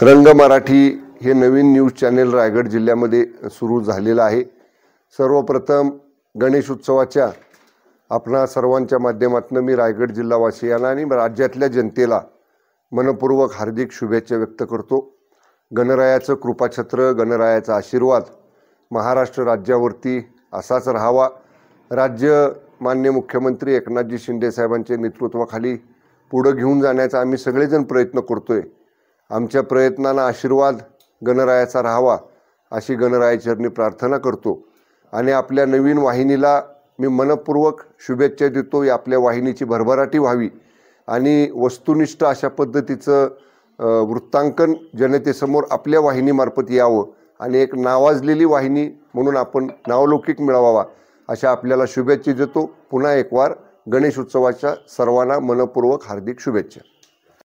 रंग मराठी हे नवीन news channel Raigad जिल्ह्यामध्ये सुरू झालेलं आहे। सर्वप्रथम गणेश उत्सवाच्या आपणा सर्वांच्या माध्यमातून मी रायगड जिल्हावासियांना आणि राज्यातल्या जनतेला मनपूर्वक हार्दिक शुभेच्छा व्यक्त करतो। गणरायाचं कृपाछत्र, गणरायाचा आशीर्वाद महाराष्ट्र राज्यावरती असाच राहावा। राज्य माननीय मुख्यमंत्री एकनाथजी शिंदे साहेबांच्या नेतृत्वाखाली पुढे घेऊन जाण्याचा आम्ही सगळेजण प्रयत्न करतोय। आमच्या प्रयत्नांना आशीर्वाद गणरायाचा राहावा अशी गणरायाचरणी प्रार्थना करतो आणि आपल्या नवीन वाहिनीला मी मनपूर्वक शुभेच्छा देतो। आपल्या वाहिनीची भरभराटी व्हावी आणि वस्तुनिष्ठ अशा पद्धतीचं वृत्तांकन जनतेसमोर आपल्या वाहिनीमार्फत यावं आणि एक नावाजलेली वाहिनी म्हणून आपण नावलौकिक मिळवावा अशा आपल्याला शुभेच्छा देतो। पुन्हा एक वार गणेश उत्सवाच्या सर्वांना मनपूर्वक हार्दिक शुभेच्छा।